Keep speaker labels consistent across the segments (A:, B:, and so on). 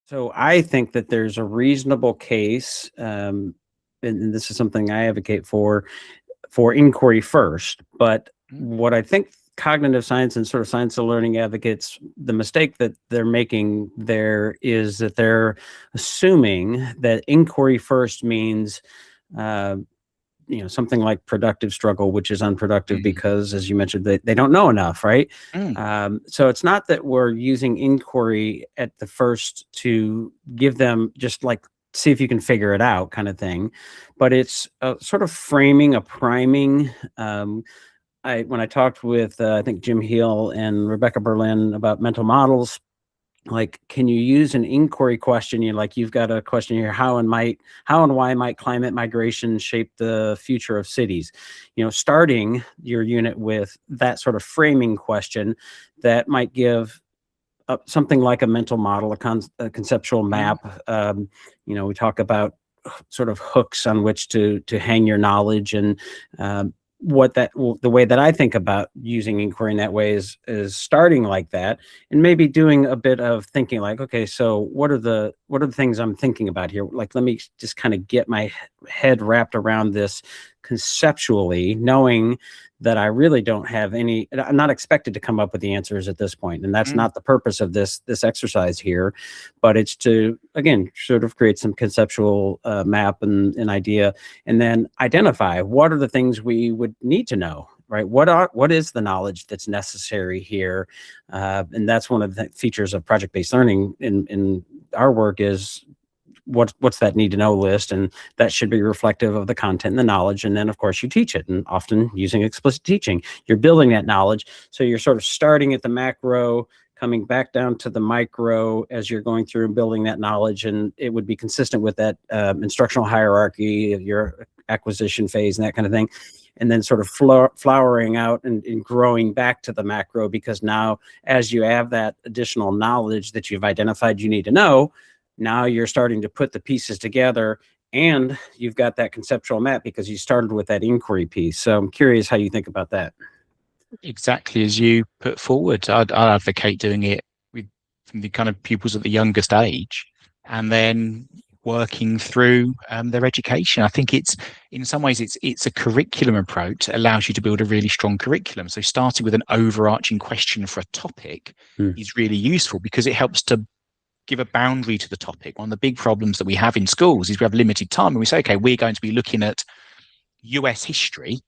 A: So I think that there's a reasonable case, and this is something I advocate for inquiry first. But what I think cognitive science and sort of science of learning advocates, the mistake that they're making there is that they're assuming that inquiry first means something like productive struggle, which is unproductive because, as you mentioned, they don't know enough, right? So it's not that we're using inquiry at the first to give them just like see if you can figure it out kind of thing, but it's sort of framing, a priming. When I talked with I think Jim Heal and Rebecca Berlin about mental models, like, can you use an inquiry question? You've got a question here: how and why might climate migration shape the future of cities? Starting your unit with that sort of framing question that might give something like a mental model, a conceptual map. We talk about sort of hooks on which to hang your knowledge, and the way that I think about using inquiry in that way is starting like that, and maybe doing a bit of thinking like, okay, so what are the things I'm thinking about here? Like, let me just kind of get my head wrapped around this conceptually, knowing that I really don't have I'm not expected to come up with the answers at this point. And that's not the purpose of this exercise here, but it's to, again, sort of create some conceptual map and an idea, and then identify what are the things we would need to know, right? What is the knowledge that's necessary here? And that's one of the features of project-based learning in our work is what's that need to know list, and that should be reflective of the content and the knowledge. And then of course you teach it, and often using explicit teaching, you're building that knowledge. So you're sort of starting at the macro, coming back down to the micro as you're going through and building that knowledge. And it would be consistent with that instructional hierarchy of your acquisition phase and that kind of thing. And then sort of flowering out and growing back to the macro, because now as you have that additional knowledge that you've identified you need to know, now you're starting to put the pieces together, and you've got that conceptual map because you started with that inquiry piece. So I'm curious how you think about that.
B: Exactly as you put forward. I'd advocate doing it from the kind of pupils at the youngest age, and then working through their education. I think in some ways it's a curriculum approach that allows you to build a really strong curriculum. So starting with an overarching question for a topic is really useful, because it helps to give a boundary to the topic. One of the big problems that we have in schools is we have limited time, and we say, okay, we're going to be looking at US history.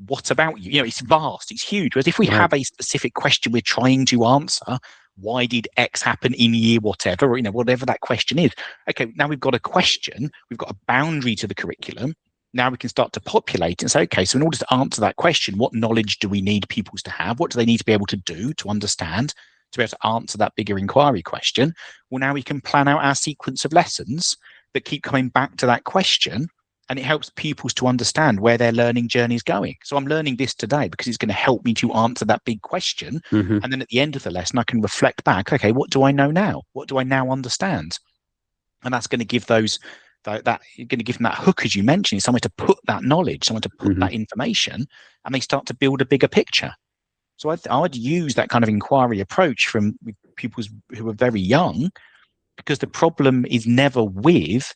B: What about you? It's vast, it's huge. Whereas if we have a specific question we're trying to answer, why did X happen in year whatever, or whatever that question is. Okay, now we've got a question, we've got a boundary to the curriculum. Now we can start to populate and say, okay, so in order to answer that question, what knowledge do we need pupils to have? What do they need to be able to do to understand, to be able to answer that bigger inquiry question? Well, now we can plan out our sequence of lessons that keep coming back to that question, and it helps pupils to understand where their learning journey is going. So I'm learning this today because it's going to help me to answer that big question. And then at the end of the lesson, I can reflect back, okay, what do I know now? What do I now understand? And that's going to give you're going to give them that hook, as you mentioned, somewhere to put that knowledge, somewhere to put that information, and they start to build a bigger picture. So I'd use that kind of inquiry approach with pupils who are very young, because the problem is never with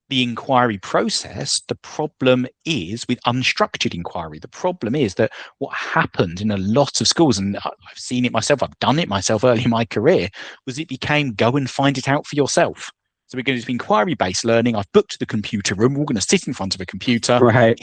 B: the inquiry process. The problem is with unstructured inquiry. The problem is that what happened in a lot of schools, and I've seen it myself, I've done it myself early in my career, was it became go and find it out for yourself. So we're going to do inquiry-based learning. I've booked the computer room. We're going to sit in front of a computer.
A: Right.